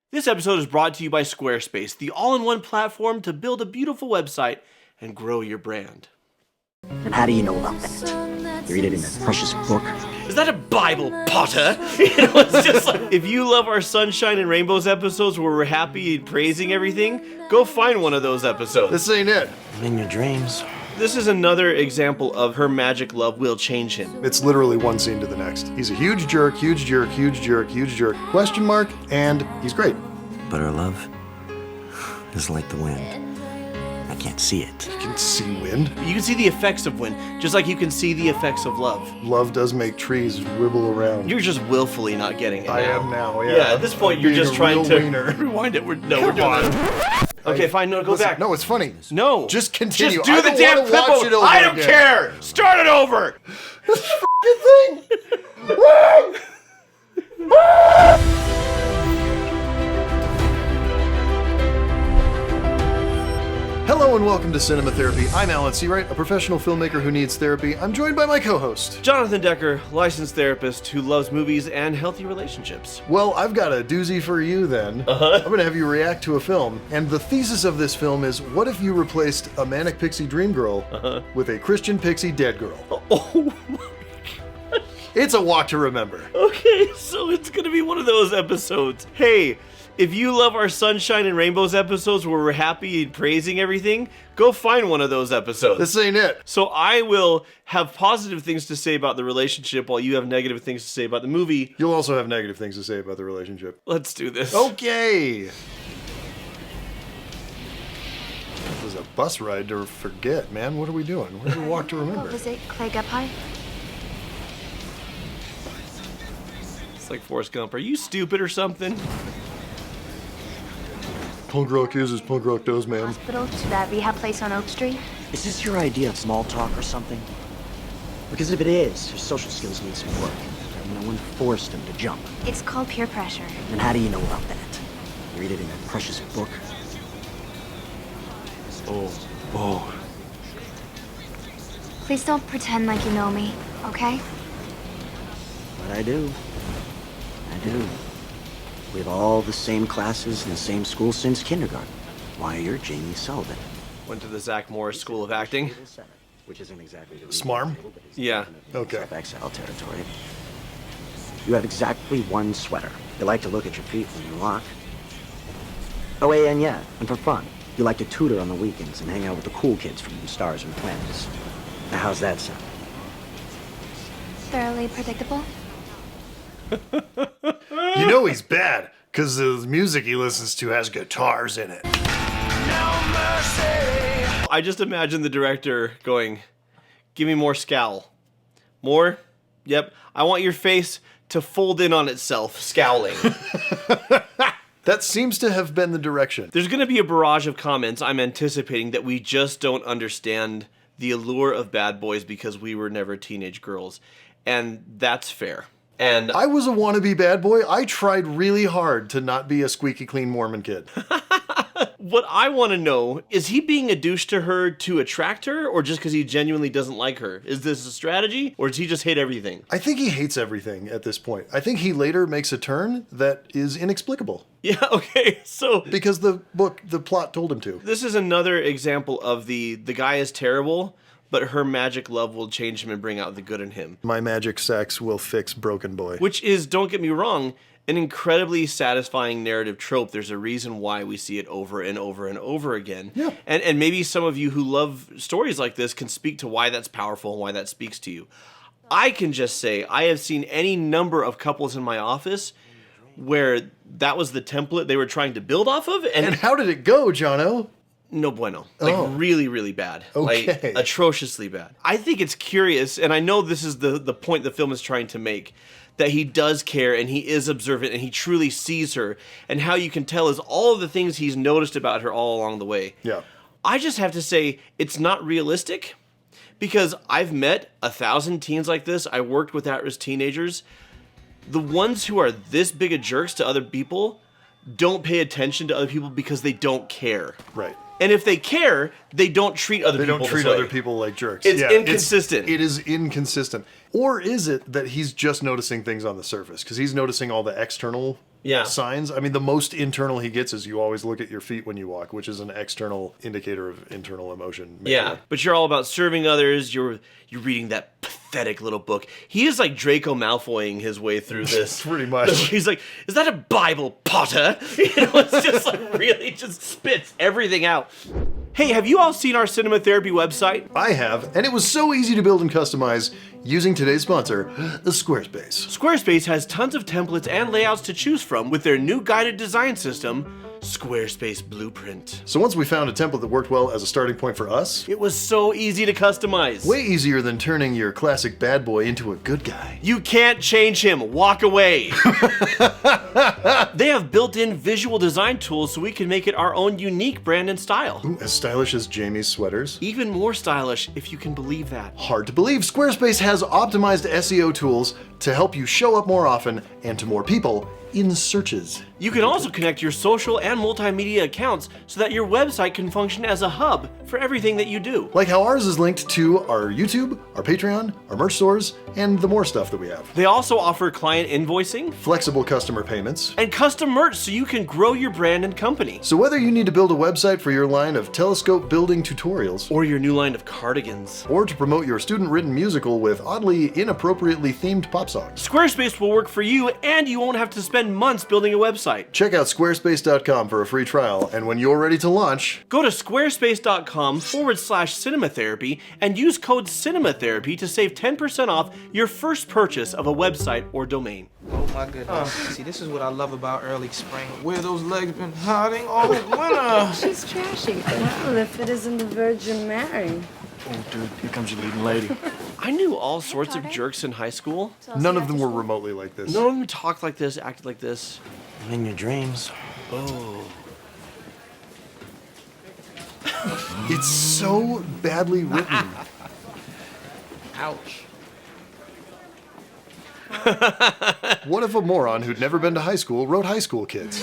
This episode is brought to you by Squarespace, the all-in-one platform to build a beautiful website and grow your brand. And how do you know about that? You read it in that precious book? Is that a Bible, Potter? It's just like, if you love our Sunshine and Rainbows episodes where we're happy and praising everything, go find one of those episodes. This ain't it. In your dreams. This is another example of her magic love will change him. It's literally one scene to the next. He's a huge jerk, huge jerk, huge jerk, huge jerk, question mark, and he's great. But our love is like the wind. I can't see it. You can see wind. You can see the effects of wind, just like you can see the effects of love. Love does make trees wibble around. You're just willfully not getting it. I now. am now, yeah. Yeah, at this point you're Being just a trying real to wiener. rewind it. We're doing on. it. Okay, fine, no, go Listen, back. No, it's funny. No. Just continue. Just do I the don't damn wanna clip watch it over I don't again. care. Start it over. Hello and welcome to Cinema Therapy. I'm Alan Seawright, a professional filmmaker who needs therapy. I'm joined by my co-host. Jonathan Decker, licensed therapist who loves movies and healthy relationships. Well, I've got a doozy for you then. I'm going to have you react to a film. And the thesis of this film is, what if you replaced a manic pixie dream girl with a Christian pixie dead girl? Oh, It's a walk to remember. okay, so it's gonna be one of those episodes. Hey, if you love our Sunshine and Rainbows episodes where we're happy and praising everything, go find one of those episodes. This ain't it. So I will have positive things to say about the relationship while you have negative things to say about the movie. You'll also have negative things to say about the relationship. Let's do this. Okay. This is a bus ride to forget, man. What are we doing? Where's the walk to remember? What was it? Clay Up High? It's like Forrest Gump. Are you stupid or something? Punk rock is as punk rock does, man. Hospital to that rehab place on Oak Street? Is this your idea of small talk or something? Because if it is, your social skills need some work. No one forced him to jump. It's called peer pressure. And how do you know about that? You read it in that precious book? Oh. Please don't pretend like you know me, okay? But I do. I do. We have all the same classes in the same school since kindergarten. Why, you're Jamie Sullivan. Went to the Zach Morris School of Acting. Which isn't exactly the Smarm? Yeah. Okay. XL territory. You have exactly one sweater. You like to look at your feet when you walk. Oh, and yeah, and for fun, you like to tutor on the weekends and hang out with the cool kids from Stars and Twins. Now, how's that sound? Thoroughly predictable? You know he's bad, because the music he listens to has guitars in it. I just imagine the director going, give me more scowl. More? Yep. I want your face to fold in on itself, scowling. That seems to have been the direction. There's going to be a barrage of comments I'm anticipating that we just don't understand the allure of bad boys because we were never teenage girls. And that's fair. And I was a wannabe bad boy. I tried really hard to not be a squeaky clean Mormon kid. what I want to know, is he being a douche to her to attract her, or just because he genuinely doesn't like her? Is this a strategy, or does he just hate everything? I think he hates everything at this point. I think he later makes a turn that is inexplicable. Yeah, okay, so... Because the plot told him to. This is another example of the guy is terrible, but her magic love will change him and bring out the good in him. My magic sex will fix broken boy. Which is, don't get me wrong, an incredibly satisfying narrative trope. There's a reason why we see it over and over and over again. Yeah. And maybe some of you who love stories like this can speak to why that's powerful and why that speaks to you. I can just say I have seen any number of couples in my office where that was the template they were trying to build off of. And how did it go, Jono? No bueno. Like, really, really bad. Okay. Like, atrociously bad. I think it's curious, and I know this is the point the film is trying to make, that he does care, and he is observant, and he truly sees her, and how you can tell is all of the things he's noticed about her all along the way. Yeah. I just have to say, it's not realistic, because I've met 1,000 teens like this. I worked with at-risk teenagers. The ones who are this big of jerks to other people don't pay attention to other people because they don't care. Right. And if they care, they don't treat other They people don't treat this way. other people like jerks. It's inconsistent. It is inconsistent. Or is it that he's just noticing things on the surface? Because he's noticing all the external signs. I mean, the most internal he gets is you always look at your feet when you walk, which is an external indicator of internal emotion. Maybe. Yeah, but you're all about serving others. You're reading that pathetic little book. He is like Draco Malfoying his way through this. Pretty much. He's like, is that a Bible, Potter? It's just like really just spits everything out. Hey, have you all seen our cinema therapy website? I have, and it was so easy to build and customize using today's sponsor, the Squarespace. Squarespace has tons of templates and layouts to choose from with their new guided design system, Squarespace Blueprint. So once we found a template that worked well as a starting point for us, It was so easy to customize. way easier than turning your classic bad boy into a good guy. You can't change him. Walk away. They have built-in visual design tools so we can make it our own unique brand and style. Ooh, as stylish as Jamie's sweaters. Even more stylish, if you can believe that. Hard to believe, Squarespace has optimized SEO tools to help you show up more often and to more people in searches. You can also connect your social and multimedia accounts so that your website can function as a hub for everything that you do. Like how ours is linked to our YouTube, our Patreon, our merch stores, and the more stuff that we have. They also offer client invoicing Flexible customer payments. and custom merch so you can grow your brand and company. So whether you need to build a website for your line of telescope building tutorials, Or your new line of cardigans. or to promote your student-written musical with oddly inappropriately themed pop songs, Squarespace will work for you and you won't have to spend months building a website. check out squarespace.com for a free trial, and when you're ready to launch, Go to squarespace.com/cinematherapy and use code cinematherapy to save 10% off your first purchase of a website or domain. Oh my goodness. See, this is what I love about early spring. Where those legs been hiding all winter. She's trashy. Well, if it isn't the Virgin Mary. Oh, dude, here comes your leading lady. I knew all sorts of jerks in high school. none of them were remotely like this. None of them talked like this, acted like this. In your dreams. It's so badly written. Ouch. What if a moron who'd never been to high school wrote high school kids?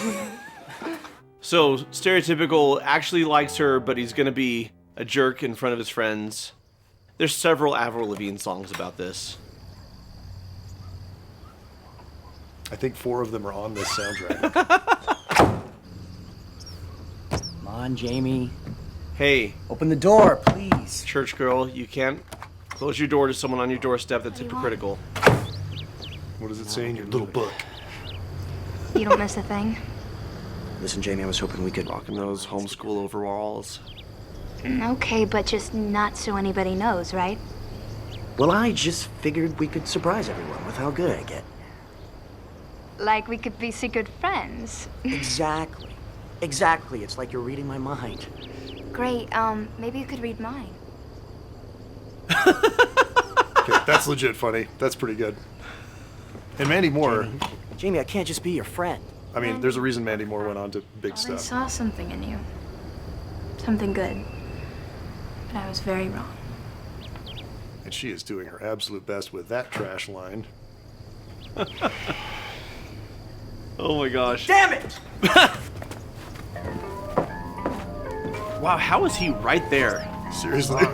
So, stereotypical actually likes her, but he's gonna be a jerk in front of his friends. There's several Avril Lavigne songs about this. I think 4 of them are on this soundtrack. Come on, Jamie. Hey, Open the door, please. church girl, you can't close your door to someone on your doorstep that's hypocritical. What does it say in your little book? You don't miss a thing. Listen, Jamie, I was hoping we could... Rocking those homeschool overalls. Okay, but just not so anybody knows, right? Well, I just figured we could surprise everyone with how good I get. Like we could be secret friends. Exactly. Exactly. It's like you're reading my mind. Great, maybe you could read mine. Okay, that's legit funny. That's pretty good. And Mandy Moore, Jamie, I can't just be your friend. I mean, there's a reason Mandy Moore went on to big I stuff. saw something in you. Something good. But I was very wrong. And she is doing her absolute best with that trash line. Oh my gosh. Damn it! Wow, how is he right there? Seriously.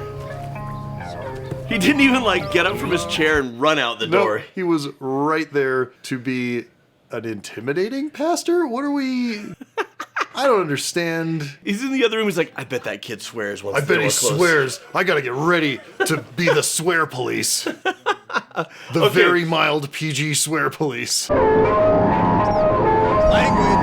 He didn't even like get up from his chair and run out the No, door. he was right there to be an intimidating pastor? What are we... I don't understand. He's in the other room. He's like, I bet that kid swears once I the bet door he closes." swears. I gotta get ready to be the swear police. The very mild PG swear police.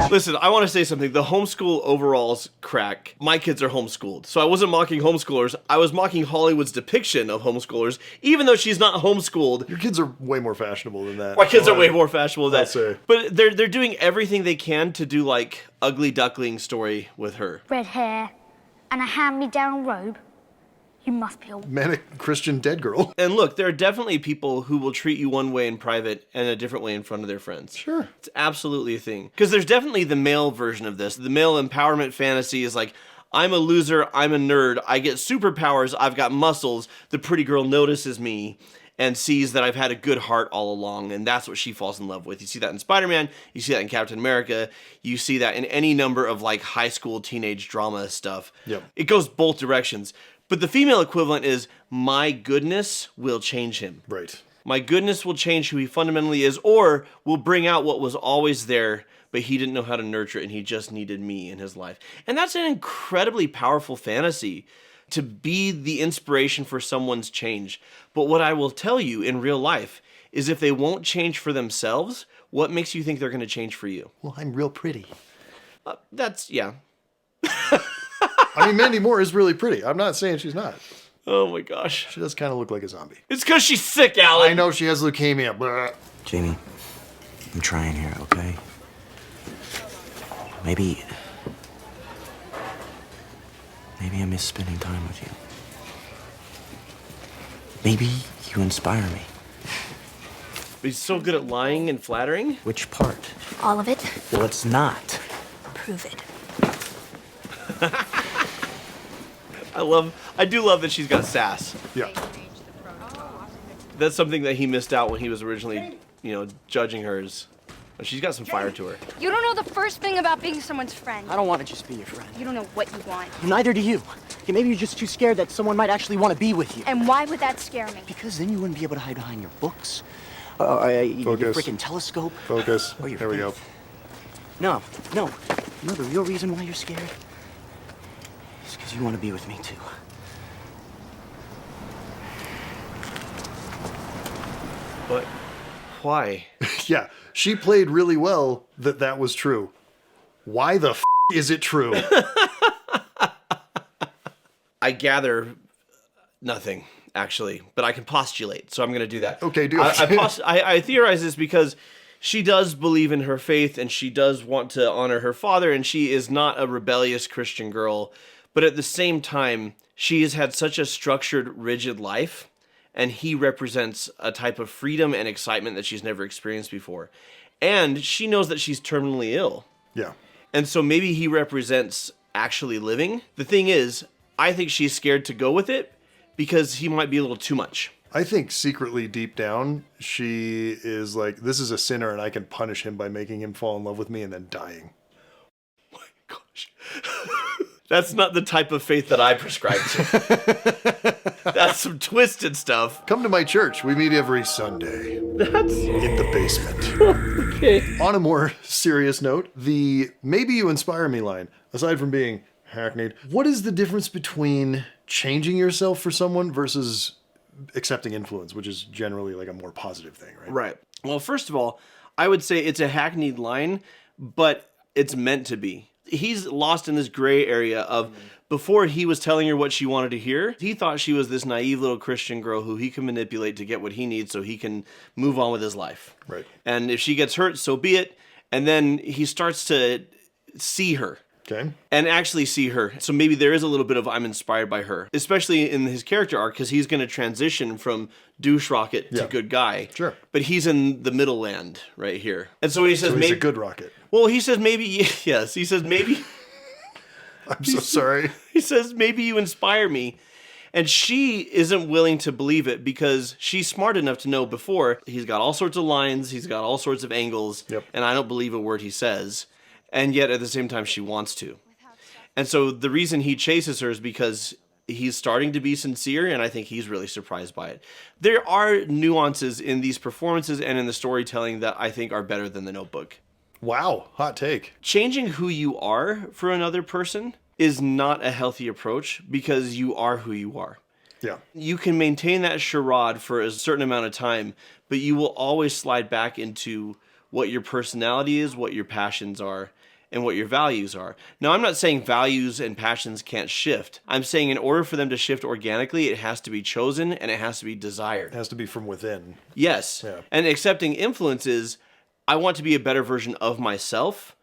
Listen, I want to say something. The homeschool overalls crack. My kids are homeschooled. So I wasn't mocking homeschoolers. I was mocking Hollywood's depiction of homeschoolers, even though she's not homeschooled. Your kids are way more fashionable than that. My kids are way more fashionable than I'll that. say. But they're doing everything they can to do like ugly duckling story with her. Red hair and a hand-me-down robe. You must be a... Manic Christian dead girl. And look, there are definitely people who will treat you one way in private and a different way in front of their friends. Sure. It's absolutely a thing. Because there's definitely the male version of this. The male empowerment fantasy is like, I'm a loser, I'm a nerd, I get superpowers, I've got muscles, the pretty girl notices me. and sees that I've had a good heart all along, and that's what she falls in love with. You see that in Spider-Man, you see that in Captain America, you see that in any number of like high school teenage drama stuff. Yep. It goes both directions. But the female equivalent is, my goodness will change him. Right. My goodness will change who he fundamentally is, or will bring out what was always there, but he didn't know how to nurture it, and he just needed me in his life. And that's an incredibly powerful fantasy, to be the inspiration for someone's change. But what I will tell you in real life is, if they won't change for themselves, what makes you think they're going to change for you? Well, I'm real pretty. Yeah. I mean, Mandy Moore is really pretty. I'm not saying she's not. Oh my gosh. She does kind of look like a zombie. It's because she's sick, Alan. I know she has leukemia. Blah. Jamie, I'm trying here, okay? Maybe I miss spending time with you. Maybe you inspire me. He's so good at lying and flattering. Which part? All of it. Well, it's not. Prove it. I do love that she's got sass. Yeah. That's something that he missed out when he was originally, judging her. She's got some fire to her. You don't know the first thing about being someone's friend. I don't want to just be your friend. You don't know what you want. Neither do you. Okay, maybe you're just too scared that someone might actually want to be with you. And why would that scare me? Because then you wouldn't be able to hide behind your books, your Focus. freaking telescope. Focus. Or your There we go. faith. No. The real reason why you're scared is because you want to be with me too. But why? Yeah, she played really well that was true. Why the is it true? I gather nothing, actually, but I can postulate, so I'm going to do that. Okay, do it. I theorize this because she does believe in her faith, and she does want to honor her father, and she is not a rebellious Christian girl, but at the same time, she has had such a structured, rigid life, and he represents a type of freedom and excitement that she's never experienced before. And she knows that she's terminally ill. Yeah. And so maybe he represents actually living. The thing is, I think she's scared to go with it because he might be a little too much. I think secretly deep down, she is like, this is a sinner and I can punish him by making him fall in love with me and then dying. Oh my gosh. That's not the type of faith that I prescribe to. That's some twisted stuff. Come to my church. We meet every Sunday. In the basement. Okay. On a more serious note, the "maybe you inspire me" line, aside from being hackneyed, what is the difference between changing yourself for someone versus accepting influence, which is generally like a more positive thing, right? Right. Well, first of all, I would say it's a hackneyed line, but it's meant to be. He's lost in this gray area of, before he was telling her what she wanted to hear, he thought she was this naive little Christian girl who he can manipulate to get what he needs so he can move on with his life. Right. And if she gets hurt, so be it. And then he starts to see her. Okay. And actually see her. So maybe there is a little bit of I'm inspired by her, especially in his character arc, because he's going to transition from douche rocket to good guy. Sure. But he's in the middle land right here. And so when he says So he's maybe a good rocket. Well, he says maybe yes. He says maybe I'm so sorry. he says maybe you inspire me. And she isn't willing to believe it because she's smart enough to know before he's got all sorts of lines, he's got all sorts of angles, and I don't believe a word he says. And yet at the same time she wants to. And so the reason he chases her is because he's starting to be sincere, and I think he's really surprised by it. There are nuances in these performances and in the storytelling that I think are better than The Notebook. Wow, hot take. Changing who you are for another person is not a healthy approach because you are who you are. Yeah. You can maintain that charade for a certain amount of time, but you will always slide back into what your personality is, what your passions are, and what your values are. Now, I'm not saying values and passions can't shift. I'm saying in order for them to shift organically, it has to be chosen and it has to be desired. It has to be from within. Yes. Yeah. And accepting influences, I want to be a better version of myself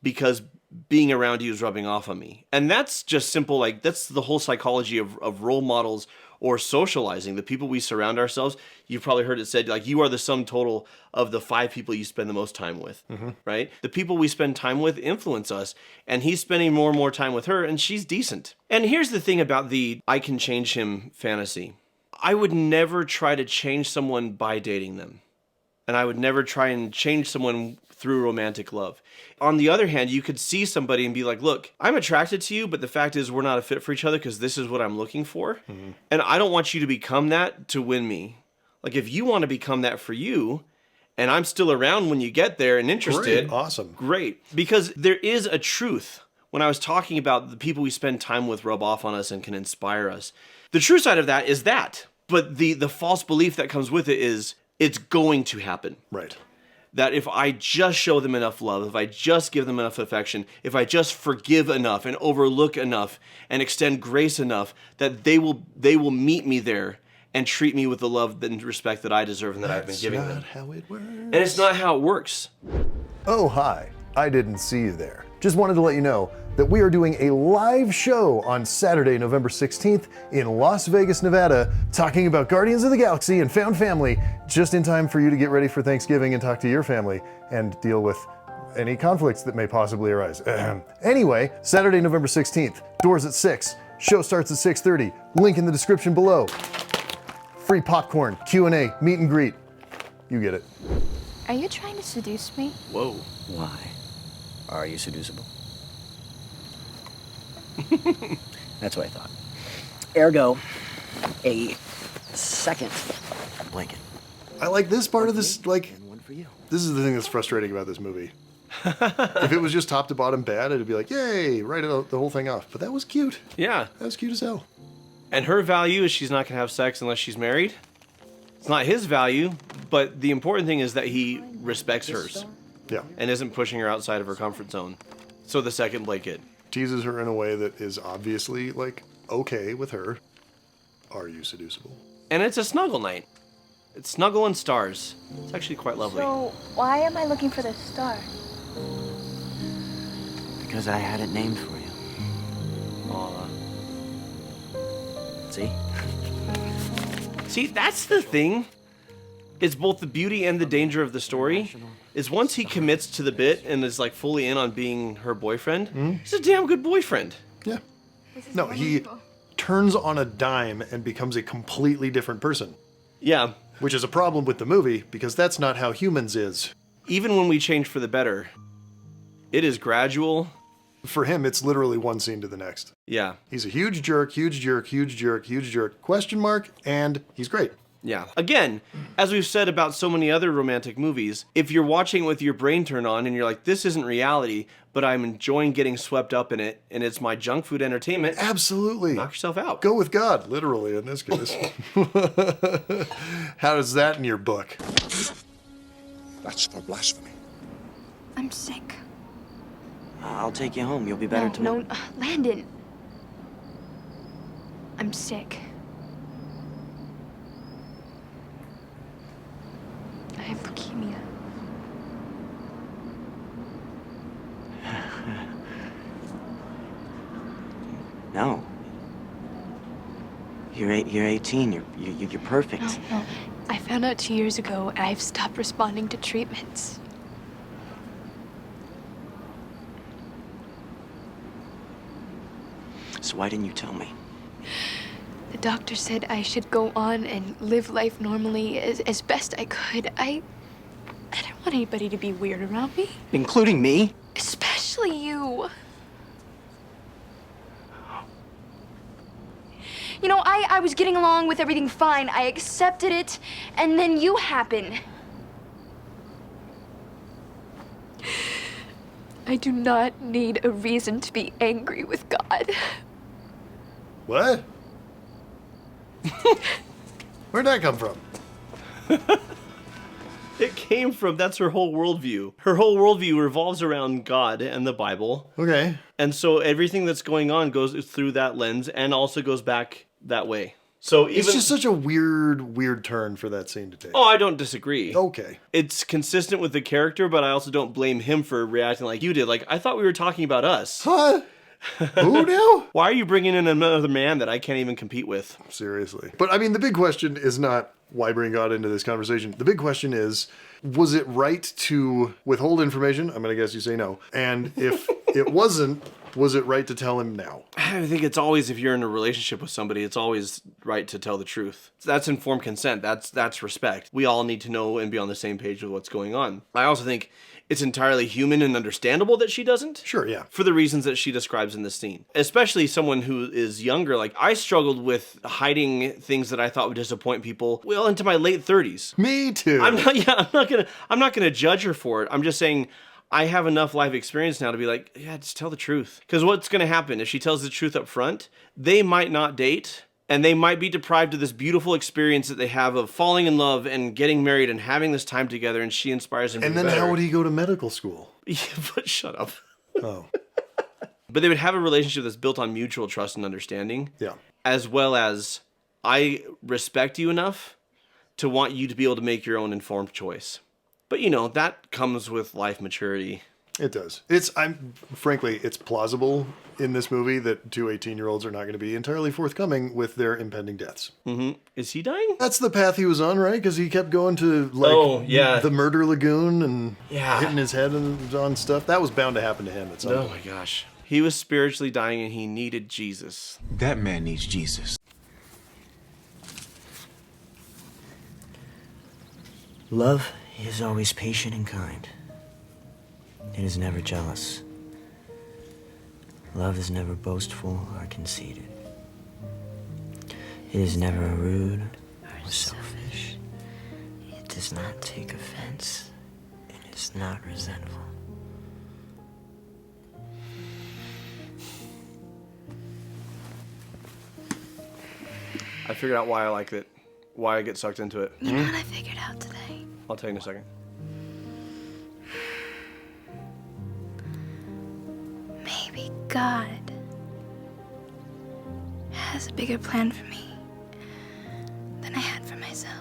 because being around you is rubbing off on me. And that's just simple, like that's the whole psychology of role models or socializing. The people we surround ourselves, you've probably heard it said, like, you are the sum total of the 5 people you spend the most time with, right? The people we spend time with influence us, and he's spending more and more time with her, and she's decent. And here's the thing about the I can change him fantasy. I would never try to change someone by dating them. And I would never try and change someone through romantic love. On the other hand, you could see somebody and be like, look, I'm attracted to you, but the fact is we're not a fit for each other because this is what I'm looking for. Mm-hmm. And I don't want you to become that to win me. Like, if you want to become that for you, and I'm still around when you get there and interested. Great. Awesome. Great. Because there is a truth. When I was talking about the people we spend time with rub off on us and can inspire us, the true side of that is that. But the false belief that comes with it is it's going to happen. Right. That if I just show them enough love, if I just give them enough affection, if I just forgive enough and overlook enough and extend grace enough, that they will meet me there and treat me with the love and respect that I deserve and that I've been giving them. That's not how it works. And it's not how it works. Oh, hi. I didn't see you there. Just wanted to let you know that we are doing a live show on Saturday, November 16th in Las Vegas, Nevada, talking about Guardians of the Galaxy and Found Family, just in time for you to get ready for Thanksgiving and talk to your family and deal with any conflicts that may possibly arise. Anyway, Saturday, November 16th, doors at 6, show starts at 6:30, link in the description below. Free popcorn, Q&A, meet and greet. You get it. Are you trying to seduce me? Whoa. Why? Are you seducible? That's what I thought. Ergo, a second blanket. I like this part of this, like, And one for you. this is the thing that's frustrating about this movie. If it was just top to bottom bad, it'd be like, yay, write the whole thing off. But that was cute. Yeah. That was cute as hell. And her value is she's not going to have sex unless she's married. It's not his value, but the important thing is that he respects hers Yeah. and isn't pushing her outside of her comfort zone. So the second blanket. Teases her in a way that is obviously, like, okay with her. Are you seducible? And it's a snuggle night. It's snuggle and stars. It's actually quite lovely. So, why am I looking for this star? Because I had it named for you. Aw. See? See, that's the thing. It's both the beauty and the danger of the story. Is once he commits to the bit and is like fully in on being her boyfriend, he's a damn good boyfriend. Yeah. No, he turns on a dime and becomes a completely different person. Yeah. Which is a problem with the movie, because that's not how humans is. Even when we change for the better, it is gradual. For him, it's literally one scene to the next. Yeah. He's a huge jerk, huge jerk, huge jerk, huge jerk, question mark, and he's great. Yeah. Again, as we've said about so many other romantic movies, if you're watching with your brain turned on and you're like, this isn't reality, but I'm enjoying getting swept up in it, and it's my junk food entertainment, Absolutely. knock yourself out. Go with God, literally, in this case. How does that in your book? That's for blasphemy. I'm sick. I'll take you home. You'll be better tomorrow. No, Landon. I'm sick. I have leukemia. No. You're 18. You're perfect. No. I found out 2 years ago, and I've stopped responding to treatments. So why didn't you tell me? The doctor said I should go on and live life normally as best I could. I don't want anybody to be weird around me. Including me? Especially you. You know, I was getting along with everything fine. I accepted it, and then you happen. I do not need a reason to be angry with God. What? Where'd that come from? It came from, that's her whole worldview. Her whole worldview revolves around God and the Bible. Okay. And so everything that's going on goes through that lens and also goes back that way. So even, It's just such a weird turn for that scene to take. Oh, I don't disagree. Okay. It's consistent with the character, but I also don't blame him for reacting like you did. Like, I thought we were talking about us. Huh? Who now? Why are you bringing in another man that I can't even compete with? Seriously. But I mean, the big question is not why bring God into this conversation. The big question is, was it right to withhold information? I'm going to guess you say no. And if it wasn't, Was it right to tell him now? I think it's always, if you're in a relationship with somebody, it's always right to tell the truth. That's informed consent. That's respect. We all need to know and be on the same page with what's going on. I also think it's entirely human and understandable that she doesn't. Sure, yeah. For the reasons that she describes in this scene. Especially someone who is younger. Like, I struggled with hiding things that I thought would disappoint people well into my late 30s. Me too. I'm not gonna judge her for it. I'm just saying I have enough life experience now to be like, yeah, just tell the truth. Because what's gonna happen if she tells the truth up front? They might not date. And they might be deprived of this beautiful experience that they have of falling in love and getting married and having this time together, and she inspires him to be better. And then how would he go to medical school? Yeah, but shut up. Oh. But they would have a relationship that's built on mutual trust and understanding. Yeah. As well as, I respect you enough to want you to be able to make your own informed choice. But, you know, that comes with life maturity. It does. Frankly, it's plausible in this movie that two 18-year-olds are not going to be entirely forthcoming with their impending deaths. Mm-hmm. Is he dying? That's the path he was on, right? Because he kept going to, the murder lagoon and hitting his head on stuff. That was bound to happen to him at some point. Oh my gosh. He was spiritually dying and he needed Jesus. That man needs Jesus. Love is always patient and kind. It is never jealous. Love is never boastful or conceited. It is never rude or selfish. It does not take offense. It is not resentful. I figured out why I like it. Why I get sucked into it. You know what I figured out today? I'll tell you in a second. Maybe God has a bigger plan for me than I had for myself.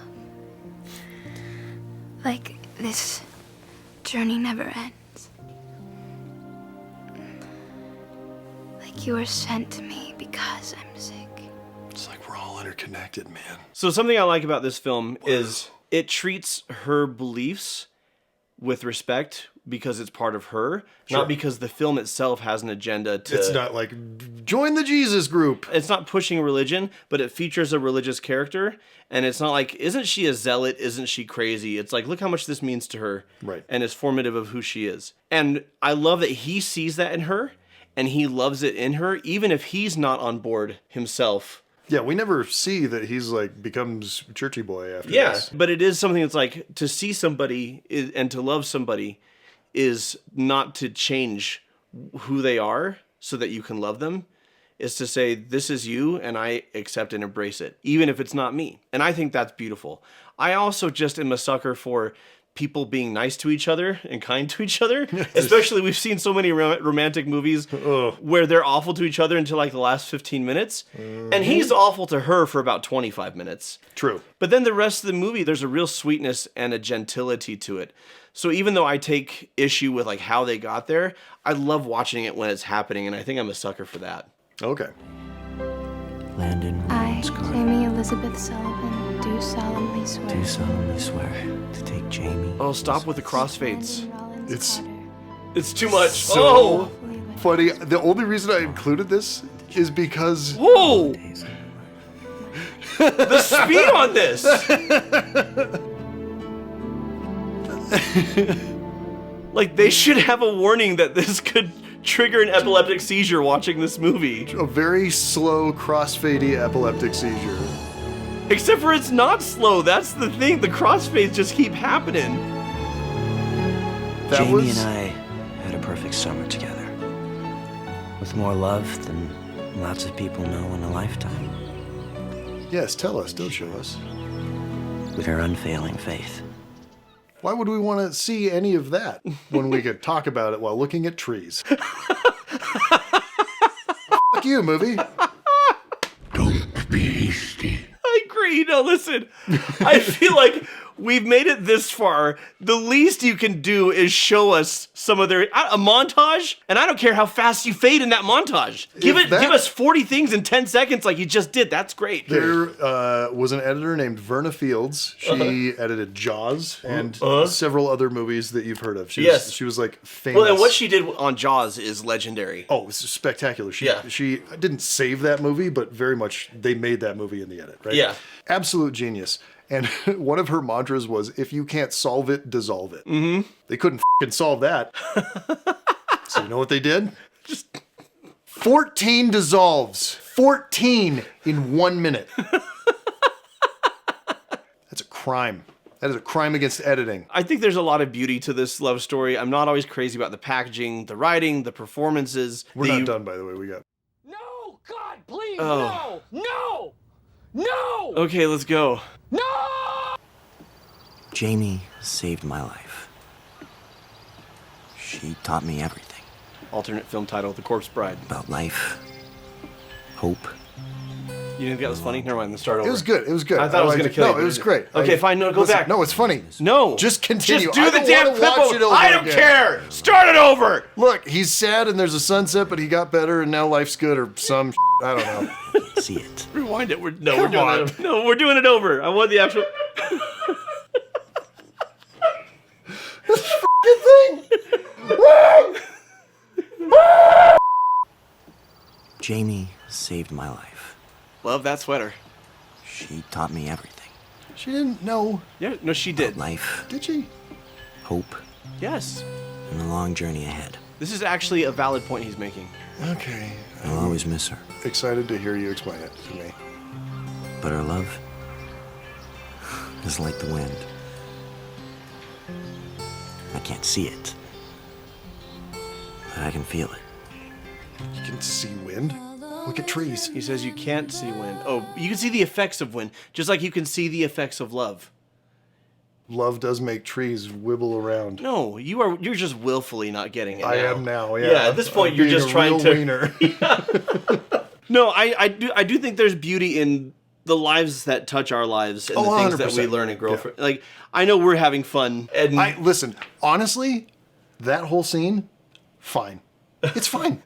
Like, this journey never ends. Like you were sent to me because I'm sick. It's like we're all interconnected, man. So something I like about this film is it treats her beliefs with respect because it's part of her, not because the film itself has an agenda to... It's not like, join the Jesus group. It's not pushing religion, but it features a religious character, and it's not like, isn't she a zealot? Isn't she crazy? It's like, look how much this means to her, right? And is formative of who she is. And I love that he sees that in her, and he loves it in her, even if he's not on board himself. Yeah, we never see that he's like becomes churchy boy after this. But it is something that's like, to see somebody and to love somebody is not to change who they are so that you can love them. Is to say, this is you and I accept and embrace it, even if it's not me. And I think that's beautiful. I also just am a sucker for people being nice to each other and kind to each other. Especially, we've seen so many romantic movies where they're awful to each other until like the last 15 minutes. And he's awful to her for about 25 minutes. True. But then the rest of the movie, there's a real sweetness and a gentility to it. So even though I take issue with like how they got there, I love watching it when it's happening, and I think I'm a sucker for that. Okay. Landon I, Carter, Jamie Elizabeth Sullivan, do solemnly swear. do solemnly swear to take Jamie. Oh, stop with the crossfades. It's too much. So funny. The only reason I included this is because... Whoa! The speed on this! Like, they should have a warning that this could trigger an epileptic seizure watching this movie. A very slow, crossfadey epileptic seizure. Except for it's not slow. That's the thing. The crossfades just keep happening. Jamie and I had a perfect summer together. With more love than lots of people know in a lifetime. Yes, tell us. Don't show us. With her unfailing faith. Why would we want to see any of that when we could talk about it while looking at trees? Fuck you, movie. Don't be hasty. I agree. No, listen. I feel like we've made it this far. The least you can do is show us some of their a montage, and I don't care how fast you fade in that montage. Give us 40 things in 10 seconds like you just did. That's great. There was an editor named Verna Fields. She edited Jaws and several other movies that you've heard of. She was like famous. Well, and what she did on Jaws is legendary. Oh, it's spectacular. She didn't save that movie, but very much they made that movie in the edit, right? Yeah. Absolute genius. And one of her mantras was, if you can't solve it, dissolve it. Mm-hmm. They couldn't f***ing solve that. So you know what they did? Just 14 dissolves. 14 in 1 minute. That's a crime. That is a crime against editing. I think there's a lot of beauty to this love story. I'm not always crazy about the packaging, the writing, the performances. We're not done, by the way. We got... No! God, please, no! No! No! Okay, let's go. No! Jamie saved my life. She taught me everything. Alternate film title, The Corpse Bride. About life, hope. You didn't think that was funny? Never mind, let's start over. It was good. It was good. I thought I was going to kill you. No, it was great. Okay, fine. No, go back. No, it's funny. No. Just continue. Just do the damn clip over. I don't care. Start it over. Look, he's sad and there's a sunset, but he got better and now life's good or some I don't know. See it. Rewind it. We're doing it. No, we're doing it over. I want the actual... This f***ing thing! Jamie saved my life. Love that sweater. She taught me everything. She didn't know. Yeah, no, she did. About life. Did she? Hope. Yes. And the long journey ahead. This is actually a valid point he's making. Okay. I'll always miss her. Excited to hear you explain it to me. But her love is like the wind. I can't see it, but I can feel it. You can see wind? Look at trees. He says you can't see wind. Oh, you can see the effects of wind, just like you can see the effects of love. Love does make trees wibble around. No, you're just willfully not getting it. I am now, yeah. Yeah, at this point you're just trying to wiener. No, I do think there's beauty in the lives that touch our lives and the things 100%. that we learn and grow from. Like, I know we're having fun. And listen, honestly, that whole scene, fine. It's fine.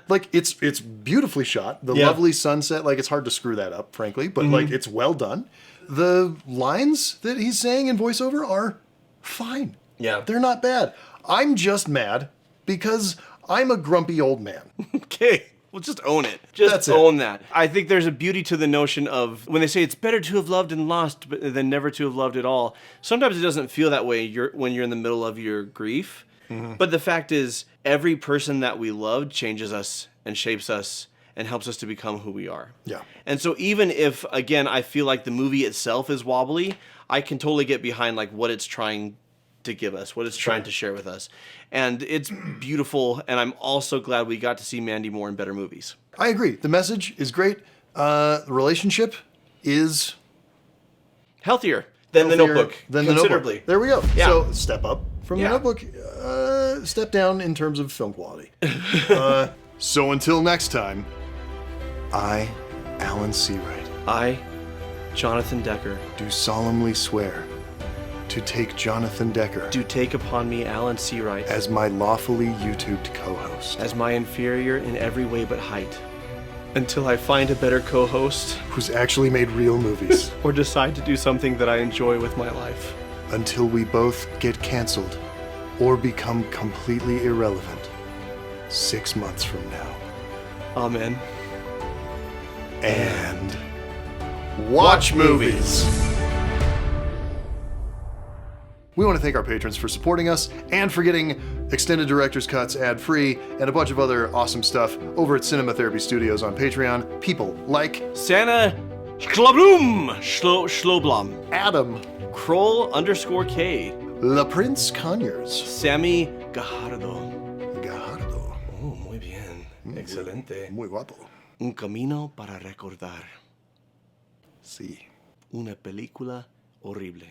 Like, it's beautifully shot. The lovely sunset, like, it's hard to screw that up, frankly, but like, it's well done. The lines that he's saying in voiceover are fine. Yeah. They're not bad. I'm just mad because I'm a grumpy old man. Okay. Well, just own it. Just own that. I think there's a beauty to the notion of when they say it's better to have loved and lost than never to have loved at all. Sometimes it doesn't feel that way when you're in the middle of your grief. Mm-hmm. But the fact is, every person that we loved changes us and shapes us and helps us to become who we are. Yeah. And so even if, again, I feel like the movie itself is wobbly, I can totally get behind like what it's trying to give us, what it's trying to share with us. And it's beautiful, and I'm also glad we got to see Mandy Moore in better movies. I agree. The message is great. The relationship is... healthier than The Notebook. Than The Notebook. There we go. Yeah. So step up from The Notebook. Step down in terms of film quality. So until next time, I, Alan Seawright. I, Jonathan Decker. Do solemnly swear to take Jonathan Decker. Do take upon me Alan Seawright. As my lawfully YouTubed co-host. As my inferior in every way but height. Until I find a better co-host. Who's actually made real movies. Or decide to do something that I enjoy with my life. Until we both get canceled. Or become completely irrelevant. 6 months from now. Amen. And... watch movies! We want to thank our patrons for supporting us and for getting extended director's cuts ad-free and a bunch of other awesome stuff over at Cinema Therapy Studios on Patreon. People like Santa Schloblum, Schloblum, Adam Kroll_K, La Prince Conyers, Sammy Gajardo. Oh, muy bien. Excelente. Muy guapo. Un camino para recordar. Sí. Una película horrible.